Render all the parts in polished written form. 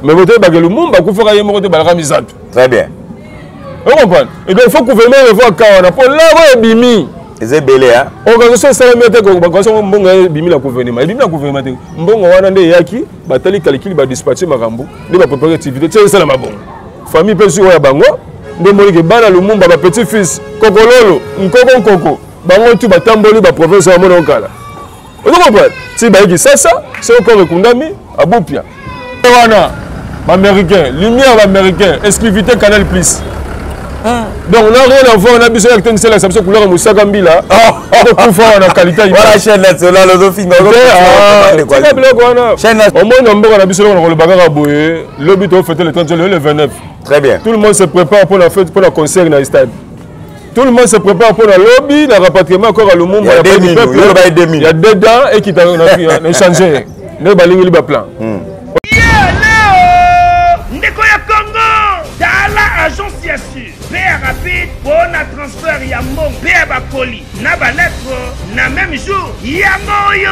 Mais vous avez le monde, vous faites un peu de Très bien. Vous comprenez? Et bien, il faut que le gouvernement revoie Kawana pour là, Bimi. C'est belé, hein? Organisation salamete ko bakwaso mbonga bimi la gouvernement. Bimi la gouvernement. Mbonga wana nde yaki batali calcul ba dispatcher makambo, nde ba préparer activité, c'est ça la mabonga. Famille pe sur ya bango, nde moli ke bana lumumba ba petit fils, kokololo, nkoko, bango tu batamboli ba province ya mona okala. Vous comprenez? Si ba yiki ça, c'est encore rekundami abupia. Wana ba américain, lumière ba américain, exclusivité Canal Plus. Donc on n'a rien à voir, on a besoin de la la couleur Moussaka Mbila. On a qualité. Voilà chaîne nationale, on a film. Au moins on a besoin de le bagarre boyer. Le but est fêter le 30 juillet le 29. Très bien. Tout le monde se prépare pour la fête, pour la concert dans le stade. Tout le monde se prépare pour la lobby, le rapatriement encore à Lumumba. Il y a des dents et qui t'ont échangé. Ne balingi liba plan. Agence Yassu, père rapide, bon à transfert Yamon, père Bakoli, na ba lettre, na même jour, Yamoyo.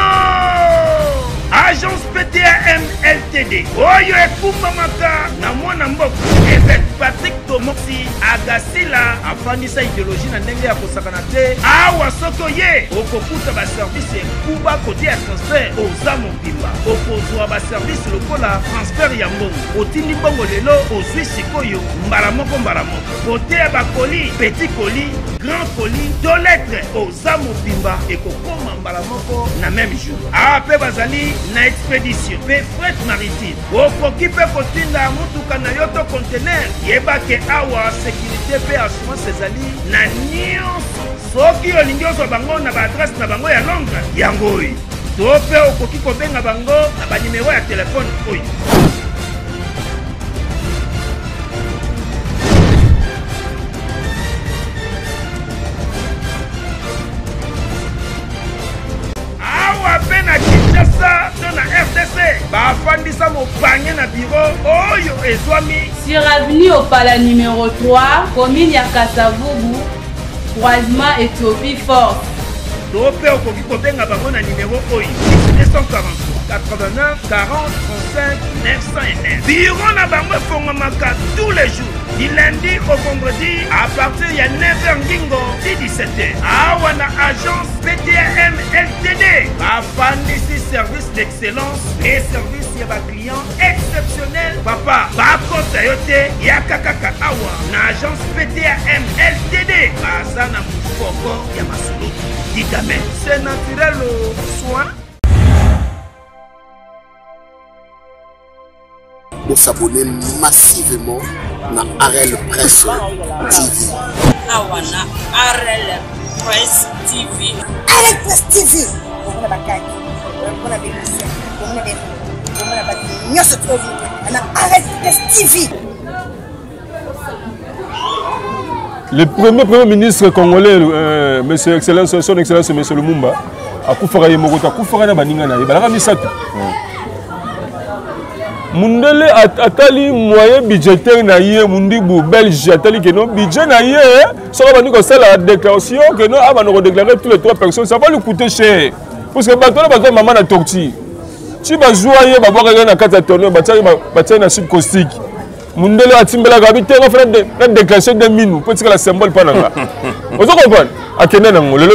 Agence PTAM LTD, Oyo Ekumamaka, na mwana mboko, Évêque Patrick Tomoxi, Agasila, afandisa idéologie na ndenge ya kosakanate, awa soko ye, okokuta ba service kuba côté ya transfert, oza mobimba, okozwa ba service lokola transfert ya mbongo, otindi bongo lelo, ozwi sikoyo, mbaramoko, côté ya bakoli, petit colis, grand colis, deux lettres, oza mobimba, ekokoma mbaramoko, na même jour. Ape bazali, na expédition pe fret maritime okoki pe kotinda mutuka na yo to conteneur yebake awa sécurité pe assurance ezali na nyonso soki olingi ozwa bango na baadresse na bango ya Londres yango oyo to pe okoki kobenga bango na banimero ya telefone oyo. Sur avenue au Pala numéro 3, commune Yakasavougou, croisement Éthiopie Force. Topé au Kokiko Benga Bangona numéro 243 89 40 35 909. Bureau na bango Fongomaka tous les jours. Du lundi au vendredi à partir de 9h Ngingo, 17h. Awana agence PTAM LTD. Afandisi service d'excellence et service ya ba client exceptionnel. Papa, bako sayote yakakaka awa na agence PTAM LTD. Bazana mufoko ya masuluki. Dites-moi, c'est naturel au soin. Vous s'abonnez massivement na Arel Presse TV. Awana Arel Presse TV. Arel Presse TV. On a bakaki. On a des lycées. On a des nyos trop vite. On a Arel Presse TV. Le premier ministre congolais, Monsieur Excellence, son Excellence Monsieur Lumumba, a koufara yemokota koufara na baninga na yebalaka misatu. Mundele atali moyen budgétaire na ye mundibu Belge atali que non budget na ye so ba niko sala déclaration que non aba no déclarer tous les 3 personnes ça va lui coûter cher parce que bato maman na tortue ti ba joie ba boka na kata tourner ba tia na sub caustique Mundele atimbela gabi te fa na déclaration de minu petit que la symbole pa nanga vous comprenez akenda nango le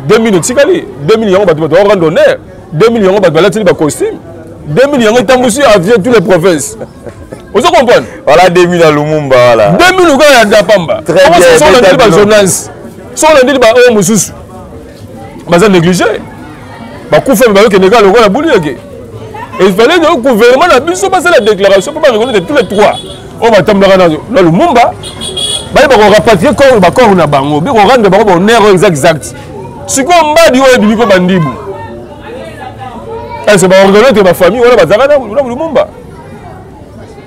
2 minutes tikali 2 millions bato rendre honneur 2 millions bato la tili ba costume 2 millions de tambousi à toutes les provinces. Vous comprenez? Voilà 2 millions à Lumumba. Voilà. 2 millions à Dapamba. Très bien. Sont les débats journalistes. Sont les débats au Moussous. Mais ça négligé. Bah, coup fait que les gars le la boule. Et il fallait que le gouvernement a pu se passer la déclaration pour pas reconnaître tous les 3. On va tomber dans Lumumba. Bah, il va rapatrier corps na bango. Il va rendre bango en erreur exact. Si on m'a dit on est bico bandibou. C'est pas reconnaître ma famille, on a pas de Lumumba.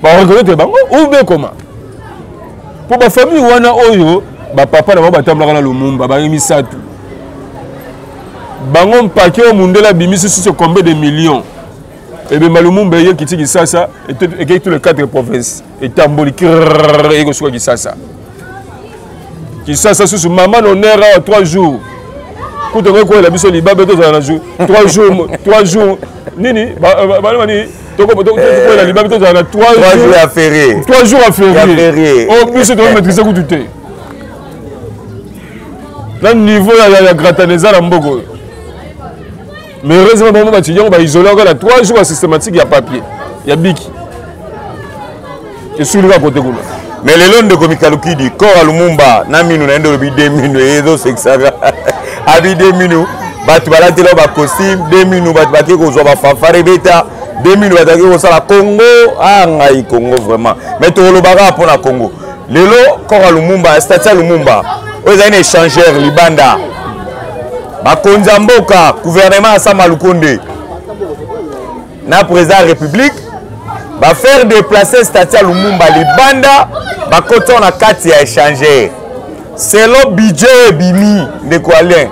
Pas reconnaître bango ou bien comment? Pour ma famille, on a oyo, ba papa na ba tambla na Lumumba, ba misatu. Bango paquet au monde la bimisi sur combien de millions. Et bien Lumumba y qui tiki ça et tous les 4 provinces et tamboli et que soit qui ça. Qui ça sur maman on est 3 jours. Quand on a la biso liba beto za na jour 3 jours Nini, la liberté, 3 jours à férié. 3 jours à férié. Oh, plus c'est de maîtriser tout. Dans le niveau, il y a gratanéza dans Mbogo. Mais heureusement, il y a isolé encore 3 jours systématiques, il y a papier. Il y a bic. Et sur le côté. Mais les lois de Komikaluki dit corps à Lumumba, Naminu, Nando, 2 minutes, et deux sexaga. Abi 2 minutes, Batubala, Telo, costume, 2 minutes, Batubaki, Kozova, Fafare, Beta, 2 minutes, Bataki, Kozala, Congo, ah, Ngaï, Congo, vraiment. Mais tu le bagarre pour la Congo. Les lois, corps à Lumumba, Statia Lumumba, aux années échangeurs, Libanda. Bakonzamboka, gouvernement à Samalukonde, na président de la République, va faire déplacer Statia Lumumba, Libanda, va côté on a 4 échangeurs. C'est le budget Bimi de Koualien.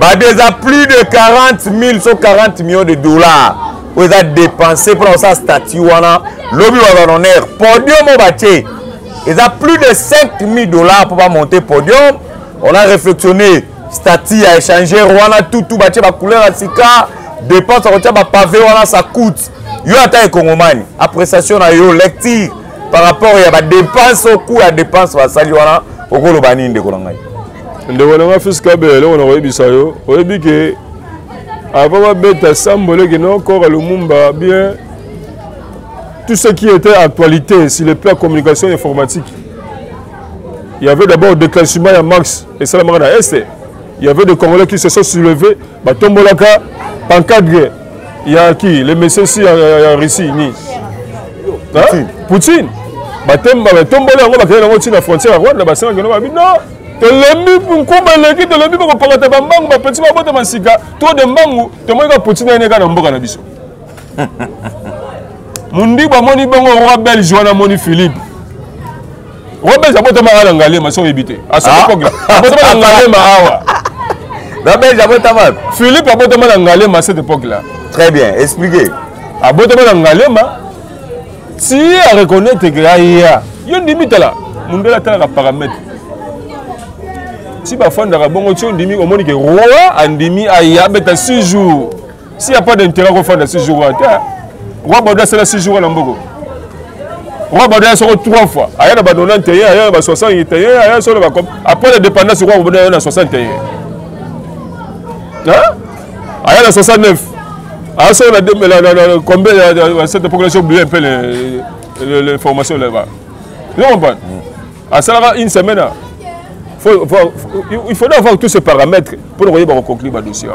Va déjà plus de 40 000 sur 40 millions de dollars. Vous avez dépensé pour ça statut wana, lobby wa honneur, podium au bâti. Ils ont plus de 5 000 dollars pour monter podium. On a réflexionné. Statut à échanger, Rwanda tout bâti ma couleur à sika, dépense à ma pavé, ça coûte. Yo attend Congomani, appréciation à yo lecture par rapport à la dépense au coût à dépense à sali wana au golo bani de kolangay. Ndewona fiscal be le on oyebi sayo, oyebi ke avant beta sambole que non encore Lumumba bien tout ce qui était actualité sur le plan communication informatique. Il y avait d'abord le déclenchement à Marx et ça la Est. Il y avait des Congolais qui se sont soulevés. Tombolaka, Pancadre. Il y a qui? Les messieurs ici en Russie. Poutine. Tombolaka, on va créer la frontière à Rwanda. Non. Tu l'as mis pour combattre l'équipe, tu l'as mis pour combattre les bangs, les petits babos de Massika. Toi, de bangs, tu m'as dit que Poutine est un peu de biso. Mundi, Bamoni, Bango, Roi Belge, Joana Moni Philippe. Robert, j'ai pas de mal à l'anglais, mais c'est évité. À cette époque-là, j'ai pas de mal à l'anglais, mais Robert, j'ai pas de mal. Philippe a pas de mal à l'anglais, mais à cette époque-là. Très bien, expliquez. A pas de mal à l'anglais, mais si on reconnaît que il y a une limite là, mon gars a un paramètre. Si parfois on a bon on dit au moins que roi a dit à y a 6 jours. S'il n'y a pas d'intérêt qu'on fasse 6 jours, roi Bauda c'est 6 jours à Lambogo. Roi Bauda sort 3 fois. Il y a 91, il y a 61, il y a après l'indépendance, roi Bauda a 61. Il y a 69. Combien cette population oublie un peu les formations là-bas. Vous comprenez? À ça, une semaine, il faudrait avoir tous ces paramètres pour conclure le dossier.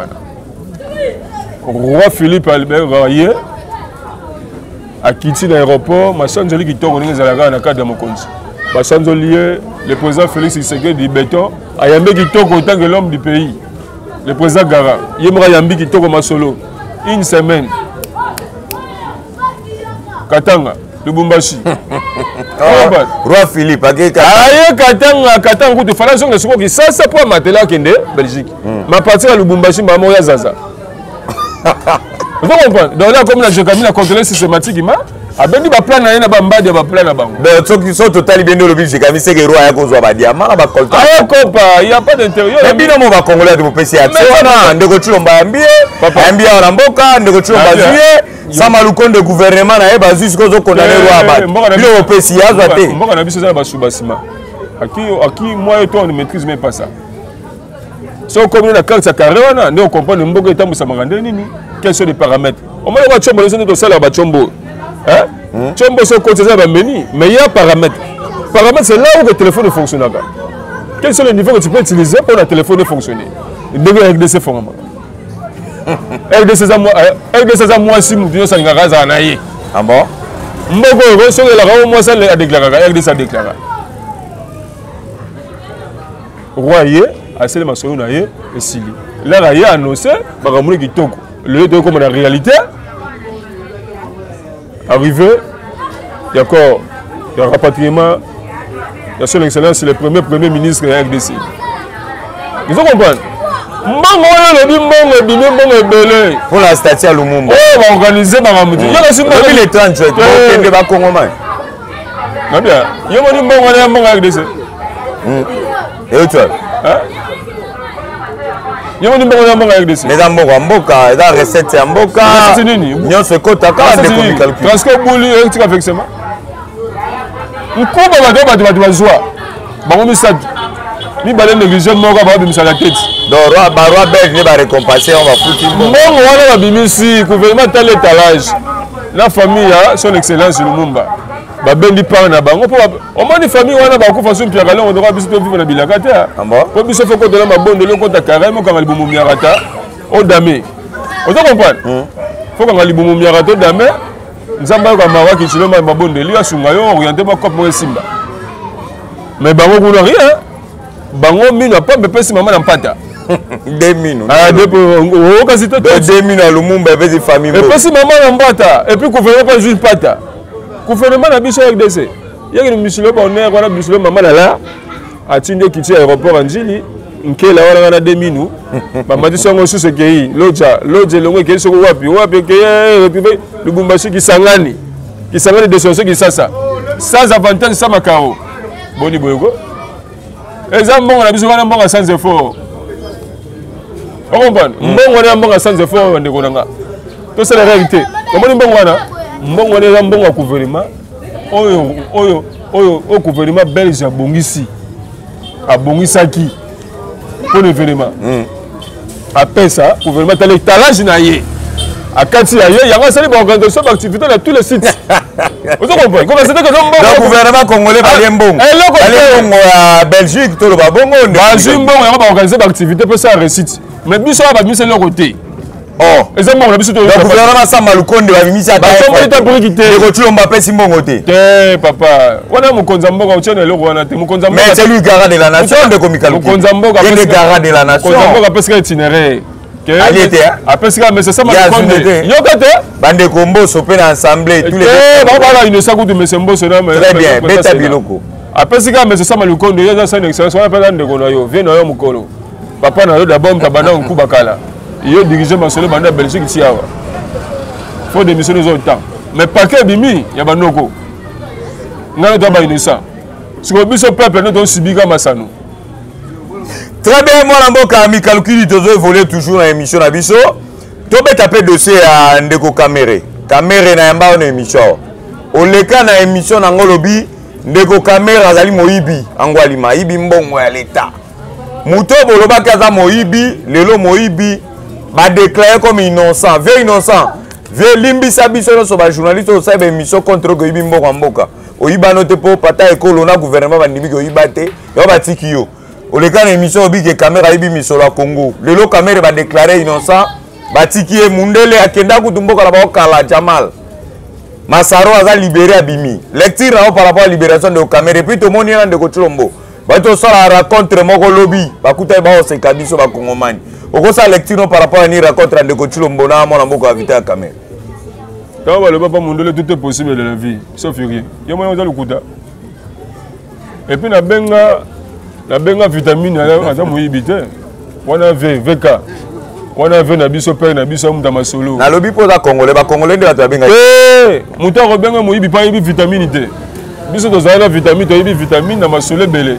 Roi Philippe Albert Raye a quitté l'aéroport, ma chance qui tourne dans le cadre de mon compte. Ma chance liée, le président Félix Tshisekedi du béton, a Yambi qui tourne autant que l'homme du pays. Le président Gara, Yemra Yambi qui tourne ma solo. Une semaine. Katanga, Lubumbashi. Roi Philippe, Katanga, tu fallait que ce ça c'est pour Matela Kende, Belgique. Ma partie à Lubumbashi, ma moya Zaza. Vous comprenez? Donc là, comme la Jokami a contrôlé systématiquement, a bien dit que plan n'a pas de plan à banque. Mais ceux qui sont totalement bien de Jokami, c'est que le roi a causé un diamant, il n'y a pas d'intérieur. Mais bien, on va congolais de mon PC. On ne peut pas Mbia en Mboka, on ne peut pas Zuye, Samalukonde de gouvernement, on va jusqu'aux autres condamnés roi. Bien au PC, à Zate. On a vu ça dans Soubasima. À qui, moi et toi, on ne maîtrise même pas ça. Si on connaît la carte, on comprend le Mboka et Tamou Samarandé. Quels sont les paramètres? On m'a dit que Chombo, c'est ça là-bas, Chombo. Chombo, c'est côté ça, mais il y a un paramètre. Paramètre, c'est là où le téléphone fonctionne. Quels sont les niveaux que tu peux utiliser pour le téléphone fonctionner? Il devait RDC format. RDC, moi, si nous disons ça, il y a un aïe. Ah bon? Mbogo, sur la moi, ça a déclaré. RDC a déclaré. Royer, à celle de ma et Sili. Là, il a annoncé, Baramouni qui toque. Le lieu comme la réalité, arrivé, il y a encore le rapatriement, il y a son excellence, c'est le premier ministre de la RDC. Ils ont compris. Pour la statue à Lumumba. Oh, on va organiser Baramouni. Il y a aussi les 37, il y a Congomais. Il y a RDC. Et où tu es? Yo ni mbongo na mbongo RDC. Les mbongo mboka, la recette ya mboka. C'est nini? Nyo se kota ka de komi calcul. Transco bouli etika versement. Nkuba bato bazwa. Bango misatu. Mi balé négligé moko ba bimisa la tête. Donc roi belge ne ba récompenser on va foutre mbongo wana ba bimisi gouvernement tal étalage. La famille a son excellence Lumumba. Ba bendi pa na bango po o moni famille wana ba ku façon Pierre Galon on doit biso vivre na bilaka ta. Po biso faut ko de la mabondo le compte carrément quand libumu miarata o dame. On doit comprendre. Faut quand libumu miarata dame. Nzamba ko mawa ki chilo mabondo li asunga yo orienté ba cop mo simba. Mais bango ko rien. Bango mino pas bepesi maman na mpata. 2 minutes. Ah, oh, quasi tout. 2 minutes à Lumumba avec des familles. Et puis si maman n'embata, et puis gouvernement pas juste pata. Gouvernement na biso RDC. Il y a une mission pour on a mission maman là. A tinde quitter aéroport en Jili. Nkela wana na 2 minutes. Maman dit songo sous ce pays. Loja longo ke soko wapi ke République Lubumbashi ki sangani de solution qui ça. Sans avantage ça makao. Boni boyoko. Exemple bon na biso wana mbonga sans effort. On comprend. Mbongo na mbonga sans effort ndeko nanga. To c'est la réalité. Comment mbongo wana? Mbongo na mbongo gouvernement. Oyo gouvernement belge abongisi. Abongisaki pour l'événement. Après ça, gouvernement tel étalage na yé. À Kati ya yé, il y a un certain nombre d'organisations d'activités dans tous les sites. Vous comprenez? Comment c'était que le gouvernement congolais va bien bon. Allez à Belgique, tout le babongo. Belgique bon, on va organiser des activités pour ça récite. Mais biso va mis leur côté. Oh, exactement, on a biso. Le gouvernement Samba Lukonde va mis ça. Bah, on peut pas quitter. Le tu on va passer mon côté. Eh papa, on a mon konzamboka au tient le roi mon konzamboka. Mais c'est lui garant de la nation de Komikalo. Mon konzamboka il est garant de la nation. Konzamboka parce qu'il itinéraire. Allez était. Après ça mais c'est ça ma konde. Yo kate. Bande combo sopé assemblée tous les. Eh bah voilà, il ne s'agit de monsieur Mboso na mais. Très bien, beta biloko. Après ça mais c'est ça ma lukonde, il y a ça une excellence, on appelle de konoyo, viens na yo mukolo. Papa na yo d'abord tabana on kubakala. Il dirige ma solo banda Belgique ici awa. Faut démissionner aux temps. Mais paquet bimi, ya banoko. Ngana to ba innocent. Si ko biso peuple nous don sibika masano. Très bien, moi Mboka ami calculi tozo évoluer toujours dans émission na biso. To be taper dossier à Ndeko Kamere. Kamere na yamba on émission. O leka na émission na ngolobi Ndeko Kamere azali moyibi angwalima ibi mbongo ya l'état. Muto boloba kaza moyibi, lelo moyibi ba déclaré comme innocent, vieux innocent. Vieux limbisa biso no so ba journaliste au sa émission contre ko ibi mbongo mboka. Oyiba note po pata ekolo na gouvernement ba ndimi ko yibate, yo ba tikio. O le cas émission obi ke caméra ibi misolo Congo. Lelo caméra ba déclaré innocent, ba tikie mundele akenda kutumboka la ba kala Jamal. Masaro aza libéré abimi. Lecture par rapport à la libération de caméra et puis tout le monde est de Kochilombo. Bato sala raconte moko lobby bakuta ba se kabiso ba kongomani okosa lecture par rapport à ni raconte de Kochilombo na mona moko avita ya caméra quand le papa mondole tout est possible de la vie sauf rien yo moyo za lukuta et puis na benga vitamine aza moyibite wana VK wana ve na biso père na biso muta masolo na lobby poza congolais ba congolais de la benga muta ko benga moyibi pa yibi vitamine te biso tozala vitamine to yibi vitamine na masolo belé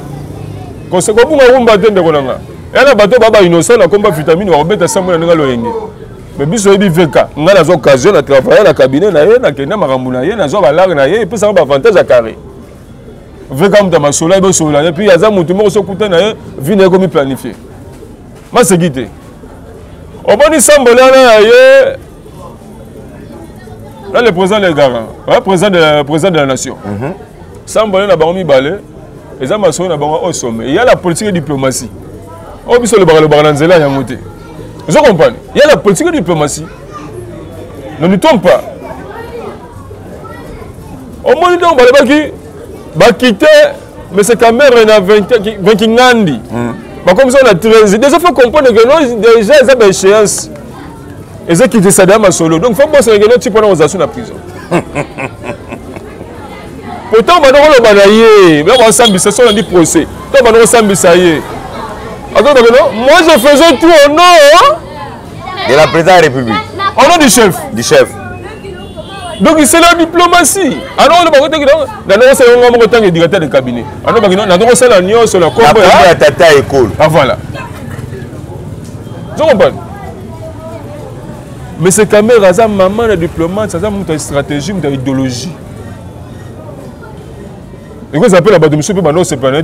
konseko bunga rumba tende konanga yana bato baba innocent na komba vitamine wa obeta samona nga loyenge mais biso yebi veka nga na zo occasion na travailler na cabinet na ye na kenda makambu na ye na zo balargue na ye et puis ça ba avantage à carré veka muta masolo ebe solo et puis yaza mutu moko so kuta na ye vie na komi planifier ma segite oboni sambola na ye là le président des garants président de la nation sambola na bango mibale et masolo na bango au sommet il y a la politique et diplomatie au biso le baranzela ya moté vous comprenez il y a la politique et diplomatie ne nous trompe pas au moins donc ba quitter mais c'est quand même na 20 ngandi ba comme ça on a 13 déjà faut comprendre que non déjà ça ba échéance et ça quitter ça dans solo donc faut bosser que non tu pendant aux la prison pourtant on va balayer mais on s'ambisse ça on dit procès donc on s'ambisse yé attends non moi je faisais tout au nom de la présidente de la République au nom du chef donc c'est la diplomatie alors on va côté dans nous c'est un homme qui est directeur de cabinet alors on va c'est la nion sur la combo à tata école ah voilà Tu comprends? Mais ces caméras, ça maman de diplomate, ça montre une stratégie, une idéologie. Et quoi ça s'appelle la base de monsieur Pébano, c'est pas la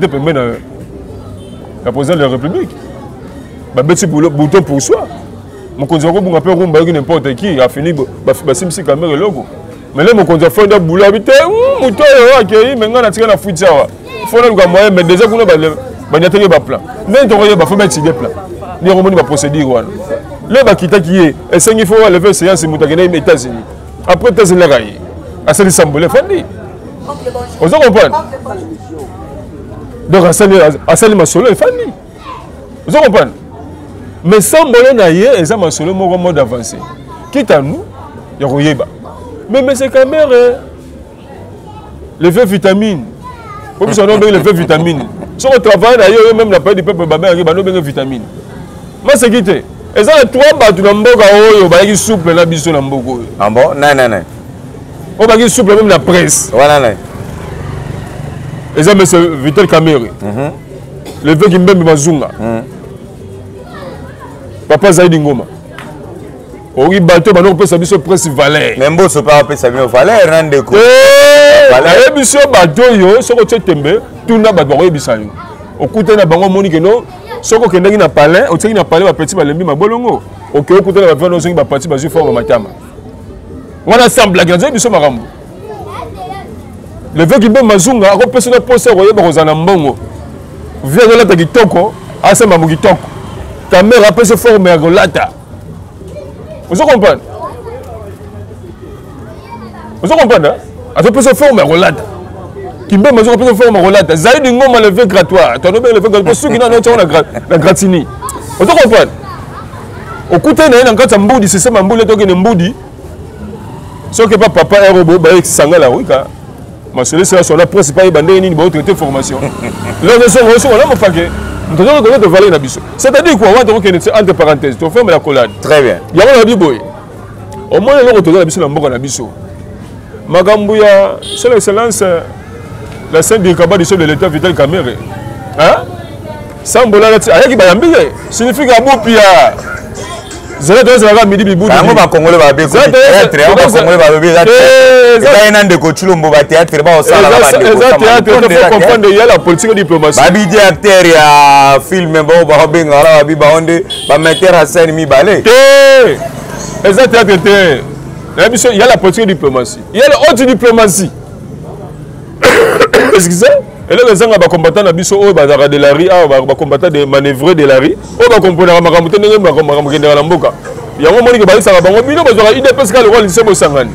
présidente de la République. Bah petit bouton pour soi. Mon conducteur pour un peu rumba n'importe qui a fini bah si caméra logo. Mais là mon conducteur fait un boulot habité, mouton accueilli, maintenant on a tiré la fuite ça. Faut le moyen mais déjà qu'on a bah n'attendez pas plan. Même ton faut mettre des plans. Ni remonter ma procédure là. Là bah qui est et c'est il faut lever séance mutakena aux États-Unis. Après États-Unis là gagne. À ce semble fandi. Vous comprenez? Donc à celle ma solo est fandi. Vous comprenez? Mais sans bolon naïe et ça ma solo mon mode avancé. Quitte à nous, il y a mais ces caméras les vitamines. Comme ça on a les vitamines. Si on travaille d'ailleurs même la paix du peuple babé on a des vitamines. Moi c'est quitté. Et ça les trois batu na mboka oyo ba ki souple na biso na mboko. Ah bon? Non. On ba ki souple même la presse. Voilà non. Et ça monsieur Vital Kamere. Le vieux qui mbembe mazunga. Papa Zaidi Ngoma. Oui, bateau, on peut savoir ce presse valeur. Même si on peut savoir valeur, rendre compte. La émission bateau, ce que tu tembe, tout n'a pas de émission. Au côté de bango moni que non, ce que tu n'as pas parlé, au côté de parlé, petit balembi ma bolongo. Au côté de la vente, on va partir basu forme matama. On a semble la grande émission marambo. Le vieux qui mbembe mazunga, on peut se poser royer barozana mbongo. Viens de là ta kitoko, asa mamu kitoko. Ta mère a se former à Golata. Vous comprenez? Vous comprenez? Elle peut se former à Golata. Qui peut se former à Golata. Zaïd Ngoma le fait gratuit. Tu as le fait gratuit. Ceux qui n'ont pas la gratini. Vous comprenez? Au côté de la Mboudi, c'est ça, Mboudi, c'est Mboudi. Ce que papa est robot, c'est Sangala, oui, car. Ma chérie, c'est la principale bandée, il va traiter formation. Là, nous sommes reçus, on a mon paquet. Nous avons de valeur na biso. C'est-à-dire quoi? On va entre parenthèses, tu fermes la collade. Très bien. Il y a un biboy. Au moins on retourne na biso na mboka na biso. Magambuya, c'est l'excellence la scène du cabas du chef de l'État Vital Kamere. Hein? Sambola là, ayaki bayambi signifie que abopia. Zela doit se midi bibou. Bango ba Congolais ba beko. Théâtre, on ba Congolais ba bébé. Ça ina ndeko chulombo ba théâtre ba osala ba ndeko. Exact, il faut comprendre il y a la politique de diplomatie. Ba bidi acteur ya film ba ba benga la ba ba onde ba metteur à scène mi balé. Exact, il y a la politique de diplomatie. Il y a la haute diplomatie. Excusez. Et là, les gens qui combattent dans biso, ils ont de la rue, ils combattent des manœuvres de la rue, ils ont compris la makamute, ils ont compris la mboka. Il y a un moment qui va dire que ils ont une idée le roi lycée Bossangani.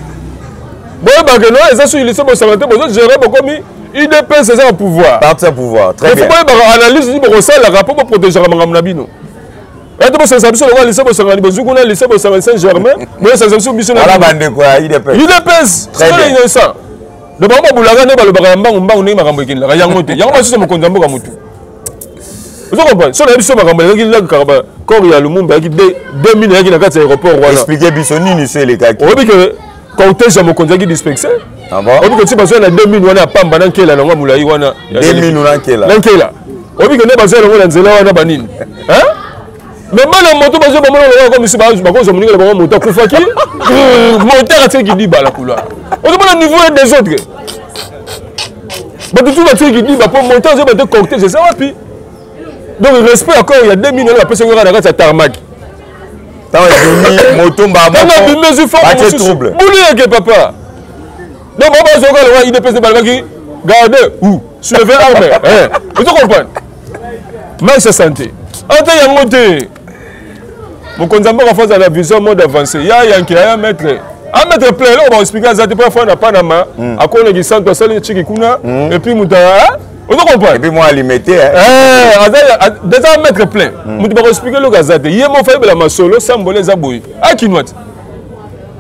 Bon, ils ont su le lycée Bossangani, ils ont géré beaucoup mieux. IDP, c'est ça le pouvoir. Parti au pouvoir, très bien. Il faut pas analyser le rapport pour protéger la makamute. Et donc, c'est ça, le roi lycée Bossangani, le lycée Bossangani Saint-Germain, mais c'est ça, c'est la bande quoi, IDP. IDP, c'est innocent. Le bamba boulaga ne ba le bamba ngomba ne makambo kinla ka yango te yango basu mo konzambo ka mutu vous comprenez so na biso makambo yaki la karaba corps ya lumumba yaki 2000 yaki na kati aéroport wana expliquer biso nini so le kaki obi que cortège ya mokonzi yaki dispersé ah bon obi que ti baso na 2000 wana pamba na nkela na ngwa mulai wana 2000 na nkela obi que ne baso na nzela wana banini hein mais mal moto baso ba mona comme si ba ko zo muninga ba moto kufaki moteur atiki di bala kula on demande le niveau des autres. Tout le monde qui dit pour monter, on va corter, c'est ça. Donc, le respect encore, il y a 2 minutes, la personne qui a la tarmac. Tant que moto, pas trouble. Boulez, papa. Non, il dépêche de balaki. Gardez, où? Soulever l'armée. Vous comprenez? Mais c'est santé. En tant que monté, mon consamble en face de la vision mode avancé. Il y a un qui a un maître. Un maître plein, là, on va expliquer à Zati, parfois, on n'a pas d'ama. À quoi on est guissant, toi, seul, Tchikikuna, et puis Moutara. Vous comprenez? Et puis moi, alimenter. Déjà, un maître plein. Moutara va expliquer le Gazate. Il y a mon frère, la Masolo, Sambolé, Zaboui. À qui note?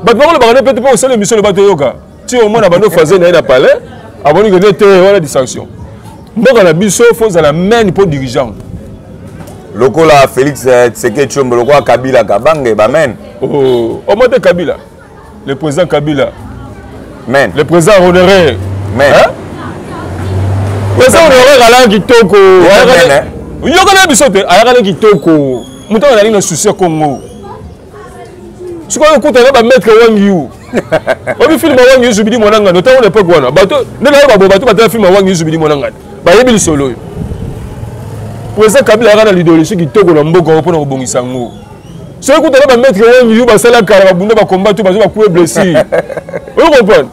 Bah, le baron peut pas aussi l'émission de bateau yoga. Si au moins, on a nos phasés, on a parlé, avant de gagner la distinction. Donc, on a biso, il faut la main pour dirigeant. Le coup là, Félix Tshisekedi, le roi Kabila, Kabange, Bamen. Oh, au moins de Kabila. Le président Kabila. Men. Le président honoraire. Men. Le président honoraire Alain Kitoko. Il y a un bisote. Alain Kitoko. muto na na souci ya Congo sikoyo kutana ba maître wangi yu obi film wangi yu zubidi monanga no tango l'époque wana bato ndela ba bato batala film wangi yu zubidi monanga ba yebi lisolo yo Président Kabila kana l'idéologie qui toko na mboka pour na kobongisa ngo soyo kutana ba maître wangi yu basala kala ba bunda ba combat tout bazo ba couper blessé vous comprenez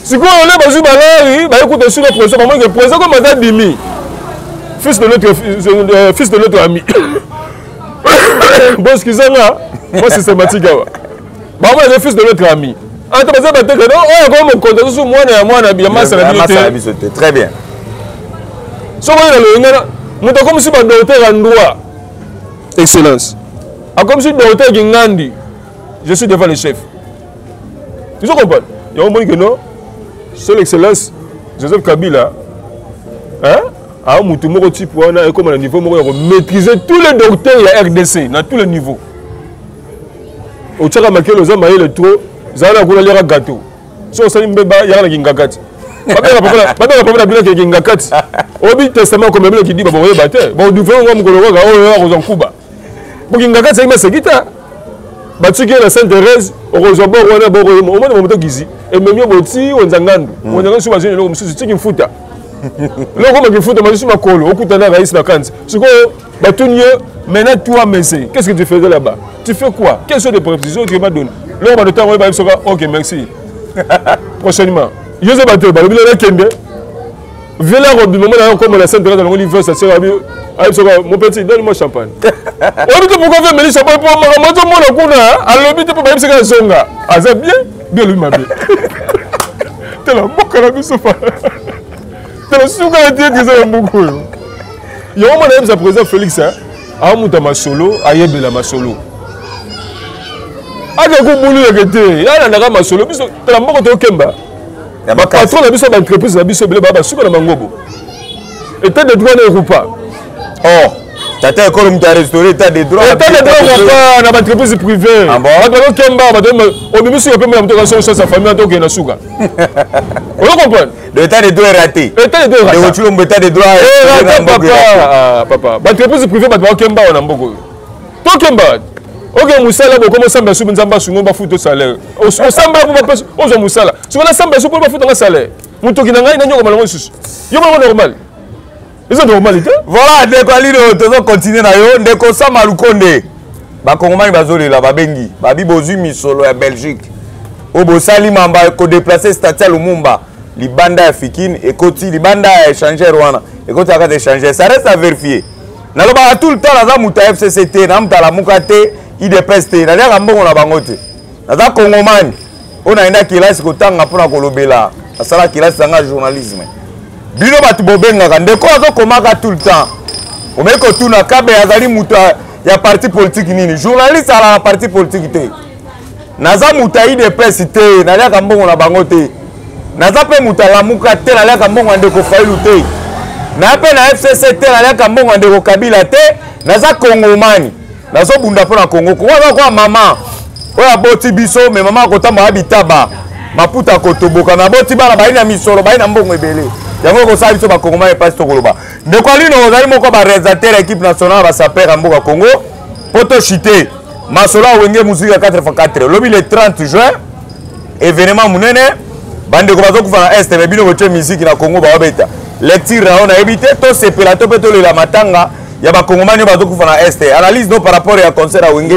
sikoyo le bazo balari ba écoute sur le président comment que président comme ça dimi fils de notre ami bon excusez-moi moi systématique bah moi le fils de notre ami ah tu vas pas te non oh comme compte sur moi na bien massa la bisoté très bien so moi le ngana muto comme si ba docteur en droit excellence a comme si docteur Ngandi je suis devant le chef tu comprends il y a un moment que non c'est l'excellence Joseph Kabila hein à mutu moko type wana et comme à niveau moko maîtriser tous les docteurs ya RDC dans tous les niveaux au tchaka makelo za maele trop zana kuna lera gâteau so sali mbeba ya na kingakati babela papa bila kingakati obi testament comme bilo qui dit ba boye bate bon du fait ngam koloko ga o ya kozankuba bu kingakati ima sekita batiki na Sainte Thérèse okozombo wana boko o mona moto gizi et memio boti onzangandu onzangandu suba zini lo mususu tiki mfuta loko makifuta mazusu makolo okutana rais na kanzi siko batunye maintenant toi Messi qu'est-ce que tu faisais là-bas tu fais quoi quelles sont les précisions que tu m'as donné là on va temps va OK merci prochainement José Bateau ba bilo na kende vela robi moment là comme la Sainte-Thérèse dans l'hiver ça sera bien mon petit donne-moi champagne on dit pourquoi faire mêler champagne pour moi moto mona kuna alobi te pour ba yebisa zonga aza bien lui mabe tela mokala biso fa tela suka ya tie kisa mbuko yo yo mona yebisa président Félix a muta masolo ayebela masolo aka kubulu yekete yana ndaka masolo biso tela mboko to kemba ba patron na biso ba entreprise na biso bele baba suka na mangobo état de droit ne pas oh tata école muta restaurer état de droit pas na ba entreprise privée ba to kemba ba to o bibiso yo pemba muto ka so sa famille to ke na suka on comprend l'état de droit est raté état de droit de retour l'état de droit papa ba entreprise privée ba to kemba na mboko to kemba OK musala bo comme samba su nzamba su ngomba futo salaire o samba bo ba o zo musala su na samba su ko ba futo nga salaire muto kinanga ina nyoko malongo susu yo mo normal c'est normalité voilà ndeko alino tozo continuer na yo ndeko Sama Lukonde ba kongomani bazoli la babengi babi bozui misolo ya Belgique obo sali mamba ko déplacer Statia Lumumba libanda ya Fikine ekoti libanda ya échanger wana ekoti aka échanger ça reste à vérifier na loba tout le temps na muta FCCT na mutala mukate IDPS te na lia mbongo na bango te na kongomani ona enda kilasi kotanga pona kolobela asala kilasi sanga journalisme bino batu bobenga ndeko azo komaka tout le temps omeko tuna kabe azali muta ya parti politique nini journaliste ala na parti politique te naza muta IDPS te na lia mbongo na bango te naza pe muta la muka te na lia mbongo ndeko Fayulu te na pe na FCC te na lia mbongo ndeko Kabila te naza kongomani nazo bunda pona Congo Congo kwa mama oya boti biso me mama kotamba habitaba maputa kotoboka na boti bana baina misolo baina mbongo ebele yango ko sa biso ba Congo ma passe to koloba ndeko alino ozali moko ba réalisateur équipe nationale ba saper mboka Congo poto chité masola wenge musique 4x4 lobi le 30 juin événement munene bande ko bazo kufana est me bino boche musique na Congo ba obeta lecture on a évité to sepela to peto le la matanga ya ba kongomani bazo kufana est analyse no par rapport ya concert à wenge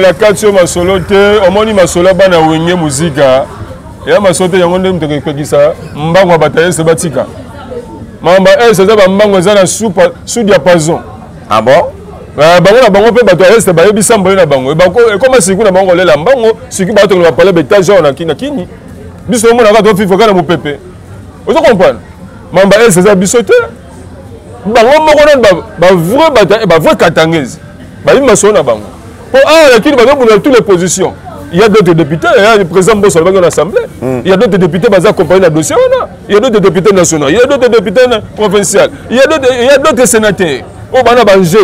la katio masolo te omoni masolo bana wenge muzika ya masote yango ndem to kekisa mbango bataye se batika mamba ça ba mbango za sous diapason ah bon bango na bango pe bato est ba yebisa mboyo na bango ba ko comme siku na bango lela mbango siku ba to ba parler betage on na kini biso mo na ka to fifo kana mo pepe ozo comprendre mamba ça biso te bango moko na ba vrai katangese ba yi maso na bango po lakini ba buna toutes les positions il y a d'autres députés il y a le président Bosso dans l'assemblée il y a d'autres députés basés accompagner le dossier il y a d'autres députés nationaux il y a d'autres députés provinciaux il y a d'autres sénateurs au bana banje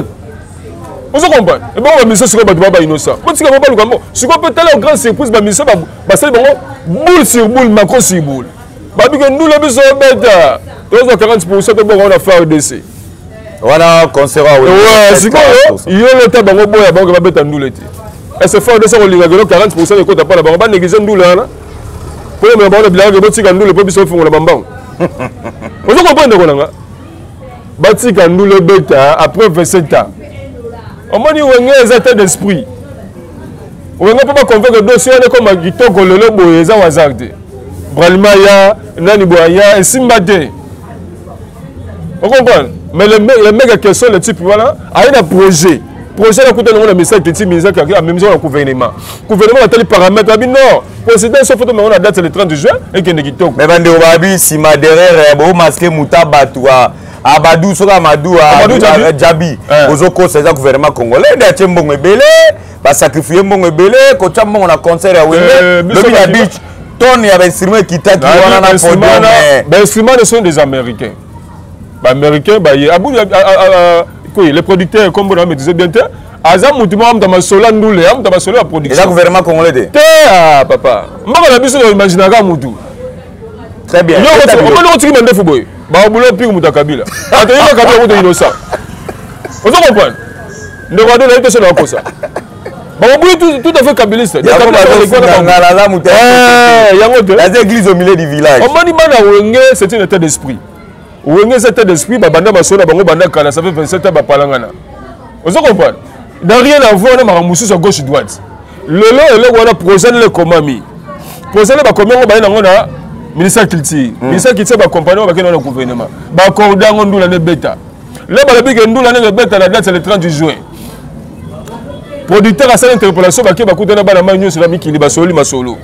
vous comprenez et bon ba mission sur ba ba innocent bon tika ba lukambo siko peut-être grand surprise ba mission ba sali bango boule sur boule macro sur boule ba bi que nous le biso beta 40% de bon on a fait au décès Wana concert wa. Ouais, sikoyo, yo le ta bango boya bango ba beta ndule ti. Et c'est fort de ça on liga 40% de kota pas ba négliger ndule là. Pour me ba bila ke botika ndule po biso fungola bambang. Vous comprenez ko nanga? Batika ndule beta après 27 ans. On m'a dit wenge état d'esprit. Wenge pas convaincre dossier comme kitoko lelo boye za wazarde. Bralmaya nani boya et simbate. Vous comprenez? Mais le mec qui sont le type voilà, a un projet. Projet là coûte un message petit ministère qui a même au gouvernement. Gouvernement a tel paramètre non. Président sauf photo mais on a date le 30 juin et qui ne quitte pas. Mais bande obabi si ma derrière bo masqué mutaba toi Abadou soka Amadou Djabi ozoko c'est le gouvernement congolais de tembongo ebele ba sacrifier mbongo ebele ko tshambongo na concert ya wenge le la beach ton ya instrument qui t'a wana na podium mais instruments sont des américains. Américains les producteurs comme on disait bien Azam mutima dans ma sola ndule am dans ma sola production. Le gouvernement congolais ah papa mbaka na biso imaginer ka mutu. Très bien. On va dire mande fuboy. Ba bulo pire muta Kabila. Atayika Kabila ko innocent. Vous comprenez? Ne regardez la question là comme ça. Ba bulo tout à fait kabiliste. La église au milieu du village. On m'a dit mana wenge c'est un état d'esprit. Wenge c'est un état d'esprit ba banda masona bango banda kala ça fait 27 ans ba palangana. Vous comprenez? N'a rien à voir avec Maramoussus à gauche et droite. Le on a projet le comami. Projet le comami on va on a ministère culture. Ministère culture va accompagner avec le gouvernement. Ba accorder on ndula ne beta. Là ba le ndula ne beta la date c'est le 30 juin. Producteur a cette interpellation ba ki ba kutana ba na manyo sur la mikili ba soli masolo.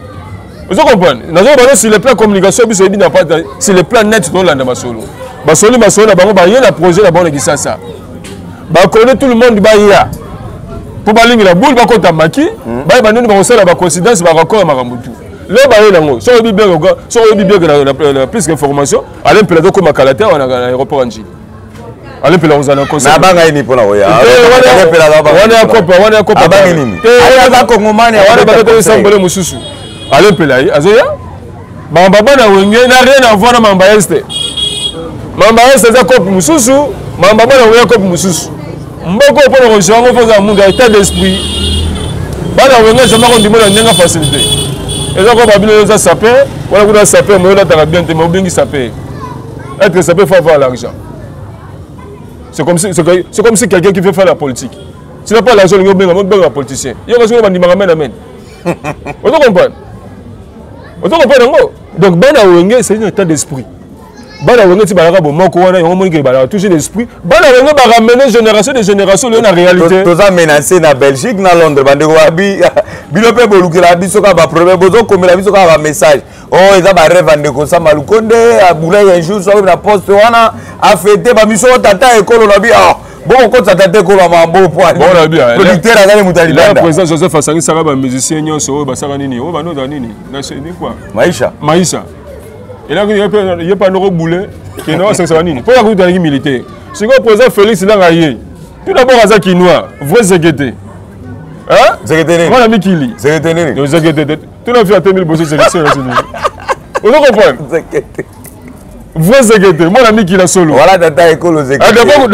Vous comprenez? Nous avons sur le plan communication biso ebi na pas sur le plan net to landa masolo. Ba soli masolo ba ba yena projet la bonne kisasa. Ba connaît tout le monde ba ya. Pour balingi la boule ba kota maki, ba ba nini ba osala ba coïncidence ba record maramutu. Le ba yena ngo, so obi bien la plus d'information, allez pelado ko makalata wana na aéroport anji. Allez pelado za na conseil. Na banga ini pona oya. Wana kopa banga nini. Aya ba kongomani wana ba to sambole mususu. Allez pelai azoya. Mamba bana wenge na rien à voir na mamba este. Mamba este za kopa mususu, mamba bana oya kopa mususu. Mboko pour le genre on a un état d'esprit. Bana wenge jamais on dit moi na facilité. Et donc on va bien les saper, voilà vous saper moi là t'as bien te moi bien saper. Être saper faut avoir l'argent. C'est comme si quelqu'un qui veut faire la politique. Tu n'as pas l'argent, il y a un politicien. Il y a un qui va amen. Vous comprenez? Vous comprenez? Donc bana wenge c'est un état d'esprit. Bana wenge ti balaka bo moko wana yo moni ke balaka toucher l'esprit. Bana wenge ba ramener génération de génération le na réalité. Tous a menacé na Belgique na Londres bande ko abi bilope bolukela biso ka ba problème bozo komela biso ka ba message. Oh eza ba rêve ande ko sa malukonde abula un jour so na poste wana a fêter ba miso tata ekolo na bi ah bon ko tata ekolo mambo po ali. Bon na bien. Producteur azali mutali là. Le président Joseph Assangi saka ba musicien nyonso ba saka nini o ba no da nini na c'est quoi? Maïcha. Et là, il n'y a pas de boulot qui est noir, c'est ça. Pourquoi vous avez militaire? Si vous président Félix Langaye, tout d'abord, à Zakinois, vous Zéguété. Hein? Zéguété. Mon ami Kili. Zéguété. Zéguété. Tout le monde fait à 1000 bosses Zéguété. Vous comprenez? Zéguété. Vous Zéguété. Mon ami Kili solo. Voilà, tata école Zéguété. D'abord,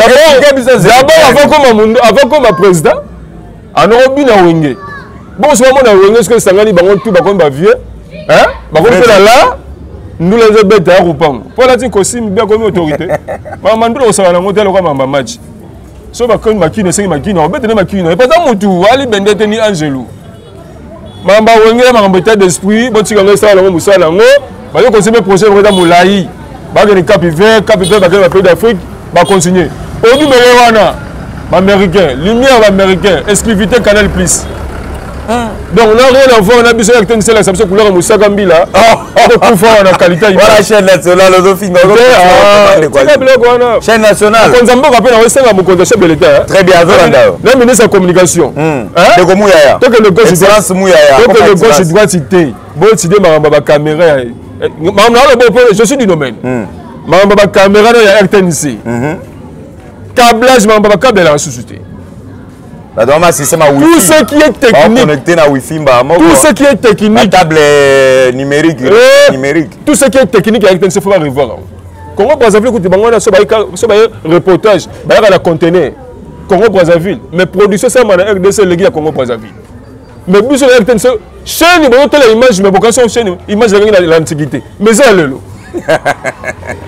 avant comme président, en Europe, il y a un wenge. Bon, c'est vraiment un wenge, parce que ça gagne, tout le monde va vieux. Hein? Par contre, là, nous les bêtes à Roupam. Pour la dire aussi, bien comme autorité. Maman, nous sommes en hôtel comme match. Sauf que Makine, c'est Makine, on bête de Makine. Et pas dans mon tour, Ali Bendete ni Angelo. Maman, on est en état d'esprit, bon, tu connais ça, on moussa là, on va continuer le projet de Moulaï. Bagay Capiver, Bagay pays d'Afrique, va continuer. Au numéro 1, américain, lumière américain, exclusivité Canal Plus. Donc on n'a rien à voir, on a besoin de c'est la samson couleur Moussa Gambila. On a la qualité. Voilà chaîne nationale, chaîne nationale. On a rappelé un chef de l'État. Très bien, le ministre de la communication. Donc le gauche doit citer. Bon, citer ma caméra. Je suis du domaine. Ma caméra est RTNC. Câblage, ma câble est la société. Tout ce qui est technique, tout ce qui est technique, table numérique, tout ce qui est technique, il faut revoir. Congo Brazzaville kuti bango na so ba reportage ba ya la conteneur Congo Brazzaville mais production ça na RDC legi ya Congo Brazzaville mais biso la RDC chaîne bon telle image mais vocation chaîne image de l'antiquité mais ça lelo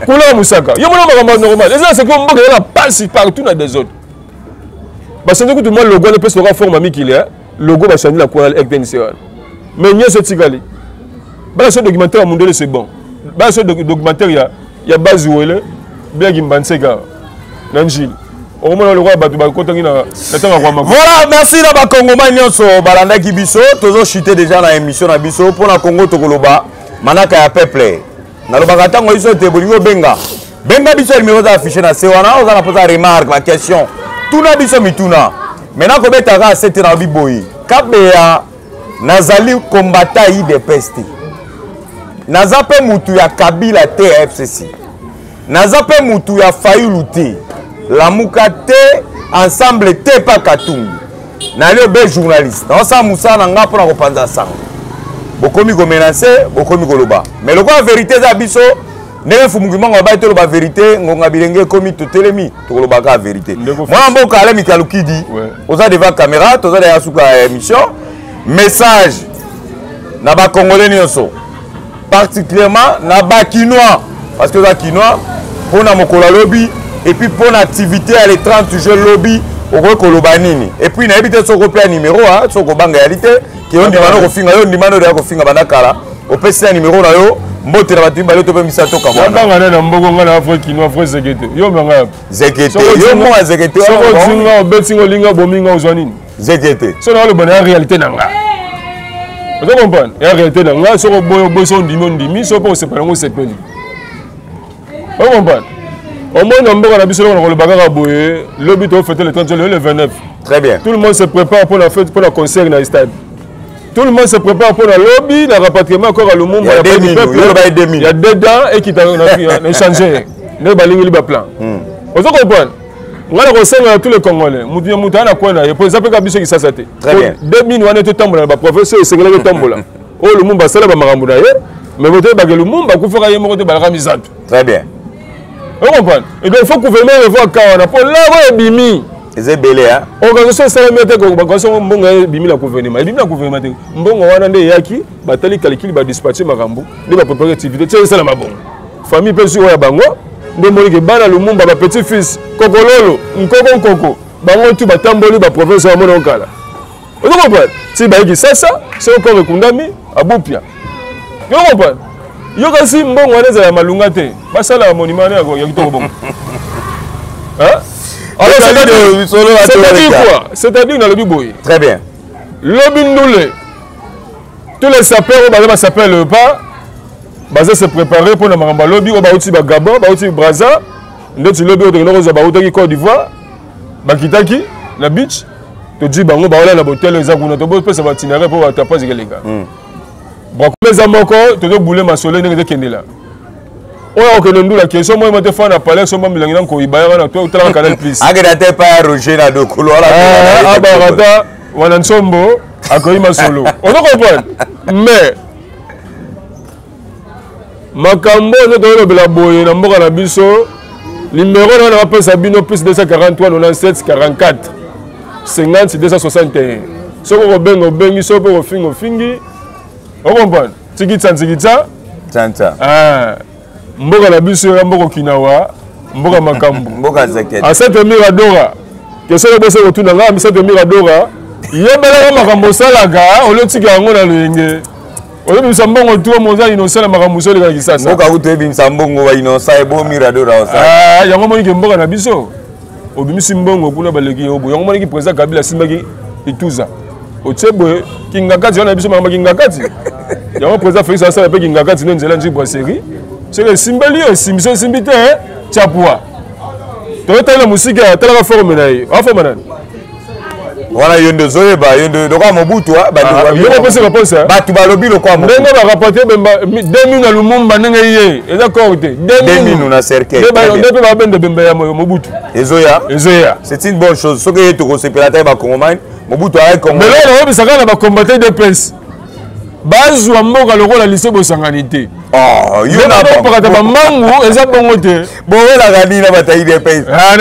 Kula Musaka yo mona normal et ça c'est que mboka la passe partout dans des autres parce que tout le monde logo ne peut se reformer mi qu'il est logo va changer la couleur RDC mais n'y a ce tigali bah ce documentaire mondial c'est bon bah ce documentaire il y a base où elle bien Gimbansega Nanjil au moins le roi batu ba kotangi na tanga kwa mako voilà merci na ba Congomais nyonso balanda ki biso tozo chuter déjà na émission na biso pour na Congo tokoloba manaka ya peuple na lobaka tango iso te bolingo benga biso numéro za affiché na se wana oza na posa remarque la question tuna biso mituna maintenant ko betaka sete na biboyi kabeya nazali combattant IDPS naza pe mutu ya Kabila te FCC naza pe mutu ya Fayulu te Lamuka te ensemble te pa Katumbi nalio be journaliste na sa musa na nga pona ko panza sango bokomi ko menacer bokomi ko loba mais le quoi vérité za biso ndenge fumukimango ba to loba vérité ngonga bilenge komi to telemi to loba ka vérité moi mboka ala mikalukidi oza devant caméra toza derrière suka émission message na ba congolais nyonso particulièrement na ba kinois parce que za kinois pona mokola lobby et puis pour l'activité à les 30 jours lobby au Kolobanini et puis na habité soko plan numéro hein soko banga réalité qui on demande ko finga yo ndimano de ko finga banakala au PC numéro na yo mbote na batimba yo to pe misato ka mwana banga na mbongo ngana afro kinois afro zekete yo banga zekete yo mo zekete soko zinga betingo linga bominga ozwanini zekete so na le bonheur réalité nanga vous comprenez la réalité nanga soko boyo boso ndimi so po se palango se peli vous comprenez au moins, on a le bagarre boye, le but est fêter le 30 juillet, le 29. Très bien. Tout le monde se prépare pour la fête, pour la concert dans le stade. Tout le monde se prépare pour la lobby, le rapatriement encore à l'Umumba. Il y a des dents et qui t'ont changé. Les balines, les plans. Vous comprenez? On a reçu tous les Congolais. Nous disons que nous avons quoi? Il faut savoir que nous avons été. Très bien. 2000, on a été tombé dans le professeur et c'est le tombola. Oh, le Mumba, c'est là, mais vous avez le Mumba, vous ferez un peu. Très bien. Vous comprenez? Et donc il faut que vous veniez voir Kawana pour là où bimi. C'est belé hein. Organisation salamete ko organisation mbonga bimi la gouvernement. Bimi la gouvernement mbonga wana nde yaki batali calcul ba dispatcher makambo nde ba préparer activité tshé sala mabongo. Famille pesu ya bango nde molike bana Lumumba ba petit fils kokololo nkoko bango tu batamboli ba province ya mona okala. Vous comprenez? Si ba yiki sasa c'est encore rekundami abupia. Vous comprenez? Yo kasi mbongo wana za malunga te basala monument ya kitoko bongo hein alors c'est-à-dire quoi c'est-à-dire dans le biboy très bien lobi ndule tous les sapeurs ba sapeur le pas baza se préparer pour na mamba lobi ba uti ba Gabon ba uti Brazza ndeti lobi oto ngoko za ba uti Côte d'Ivoire ba kitaki na beach to di bango ba wala na hotel za kuna to bo pesa ba tinere pour ba tapa zigelenga bon les amoko to do boule masole ndenge kendela oya ko ndula la question moi mate fa na palais so mamilangi na ko ibaya na to tala canal plus ageda te pa Roger na do couloir ah barata wana nsombo akoyi masolo on comprend mais makambo ne to lo bela boye na mboka na biso numéro na na pesa bino plus 243 97 44 50 261 so ko bengi so po fingi on comprend tikitsa ah mboka na biso ya mboka kinawa mboka makambo mboka zekete a cette miradora que ça bosse retourne nga cette miradora yebela makambo salaga olotika yango na lenge oyo bisambongo tu moza inosala makambo sole ka kisasa mboka utebi bisambongo wa inosa ebo miradora osa ah yango moni ke mboka na biso obimisi mbongo kuna baleki obo yango moni ki président Kabila simbaki ituza otebo kingakati na biso makambo kingakati yango président Félix asala pe kingakati nzela nji brasserie c'est le symbole simso simbite chapua to tala musika tala forme na yi afa manani wana yondo zoyeba yondo do kwa Mobutu ba yo pose ka pose batu balobi lo kwa Mobutu ndenga ba rapporter bemba 2000 na Lumumba ndenga ye eza corte 2000 na cercle ndebe ba bende bemba ya Mobutu ezoya c'est une bonne chose soki to ko sepelata ba Congomais Mobutu a Congo mais là on bisaka na ba combattre de presse bazwa mboka lokola lycée bosanganité. Oh, yo na pakata ba mangu eza bongo te. Bola gani na bataille de pèse. Ah,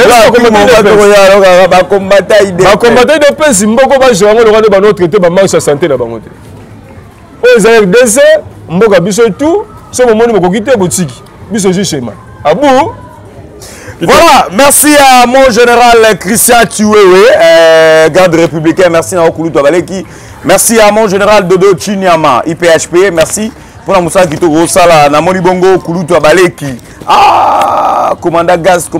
ba combattre de. Ba combattre de pèse mboko ba jongo lokola ba notre traité ba marche santé na bango te. Aux RDC mboka biso tout, ce moment ni boko kité botiki. Biso ji schéma. Abou. Voilà, merci à mon général Christian Tuwewe, garde républicain, merci à Okulu Tobaleki, merci à mon général Dodo Chinyama, IPHP, merci pour la moussa qui te sala na Moni Bongo Okulu Tobaleki. Ah, commandant gaz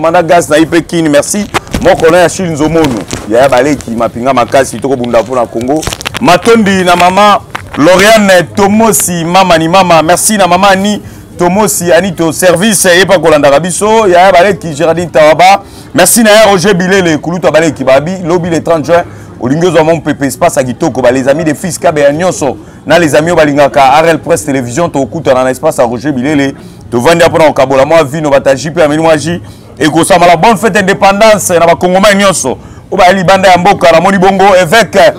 na IPKIN, merci. Mon colonel Achille Nzomonu, ya Baleki mapinga makasi to bunda pour na Congo. Matondi na maman Lauriane Tomosi, mama ni mama, merci na maman ni Tomosi Anito service et pas Kolanda Rabiso, ya Baleki Géraldine Tawaba. Merci na Roger Bilele Kuluta Baleki Babi, lobby le 30 juin. Olingozo mon PP espace à Gitoko, les amis des fils Kabe Nyonso, na les amis au Balingaka, Arel Presse Télévision, to okuta dans l'espace à Roger Bilele, to vendre pour Kabola, moi vino bataji pe ameni et ko sama la bonne fête d'indépendance na ba Congoma Nyonso. O ba li banda ya mboka na Moni Bongo évêque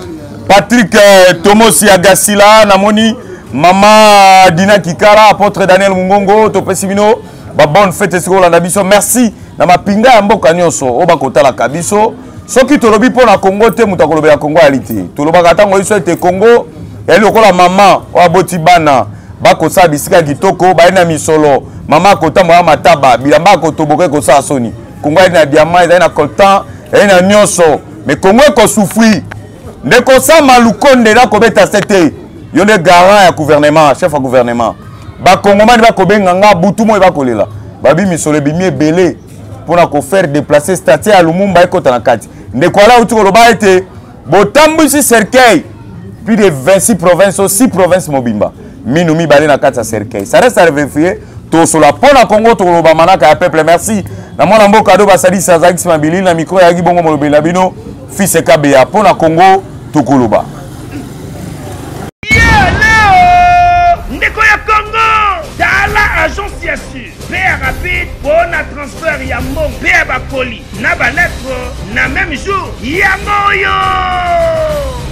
Patrick Tomosi Agasila na Moni Maman Dina Kikara, apôtre Daniel Mungongo, Topesimino, bonne fête sur la Nabiso. Merci. Na mapinga ya mboka nyonso, oba kotala kabiso. Soki tolobi po na Congo te mutakolobe ya Congo aliti. Toloba katango iso ete Congo, yali okola maman, wa boti bana, bako sa bisika kitoko, ba ina misolo. Maman kota mwa mataba, bilamba kotoboke ko sa soni. Congo ina diamant, ina coltan, ina nyonso. Mais Congo ko souffri. Ndeko sa malukonde na kobeta sete. Yo le garant ya gouvernement, chef à gouvernement. Ba Congomani ba kobenga nga butu mo ba kolela. Babi misolo bimi belé pour na ko faire déplacer statue à Lumumba e kota na kati. Ndeko ala utu ko ba été botambu si cercueil. Plus de 26 provinces, 6 provinces mobimba. Minumi balé na kati cercueil. Ça reste à vérifier. To sur la pona Congo to lo ba manaka ya peuple merci. Na mona mboka do ba sali sa Zaki Mabili na micro ya Gibongo Molobela bino fils Kabea pona Congo to koloba. Ndeko ya Congo Dala agence ya su Père rapide pour na transfert ya mon Père bakoli na ba lettre na même jour ya moyo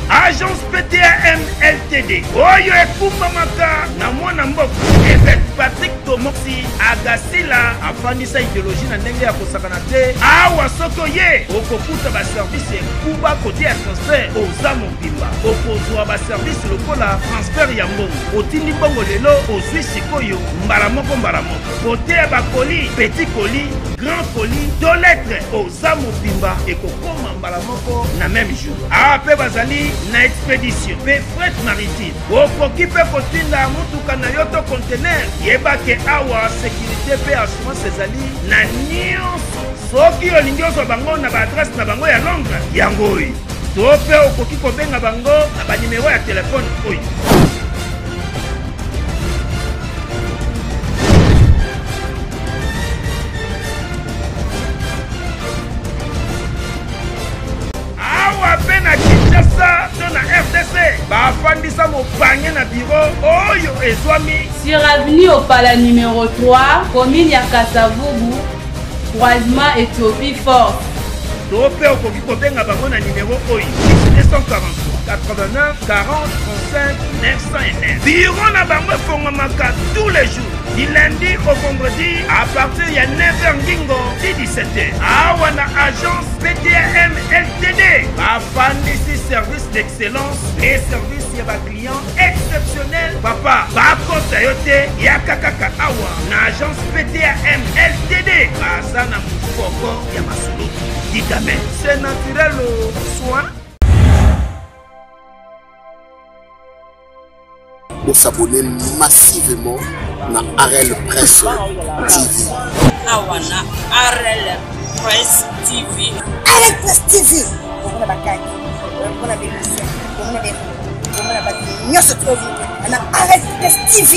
agence PTAM LTD oyo ekumba maka na mwana mboka évêque Patrick Tomosi Agasila afandisa idéologie na ndenge ya kosakana te awa soko ye okokuta ba service kuba côté ya transfert oza mobimba okozwa ba service lokola transfert ya mbongo otindi bongo lelo ozwi sikoyo mbala moko côté ya bakoli petit colis grand colis do lettres oza mobimba ekokoma mbala moko na même jour ape bazali na expédition pe fret maritime okoki pe kotinda mutuka na yo to conteneur yebake awa sécurité pe assurance ezali na nyonso soki olingi ozwa bango na baadresse na bango ya Londres yango oyo to pe okoki kobenga bango na banimero ya telefone oyo bafandisa mopanye na bureau oyo ezwami sur avenue Opala numéro 3 commune ya Kasavubu croisement Éthiopie Force to pe okoki kobenga bango na numéro oyo 243 89 40 35 909 bureau na bango efongwamaka tous les jours du lundi au vendredi à partir de 9h ngingo 17h. Awa na agence PTAM LTD. Bafandisi service d'excellence et service ya ba client exceptionnel. Papa, bakota yote ya kakaka awa na agence PTAM LTD. Baza na mufoko ya masuluki. Dites-moi, c'est naturel au soin. Vous s'abonnez massivement na Arel Presse TV. Awana Arel Presse TV. Arel Presse TV. On a bakaki. On a des lycées. On a des. On a des. Nous sommes tous. On a Arel Presse TV.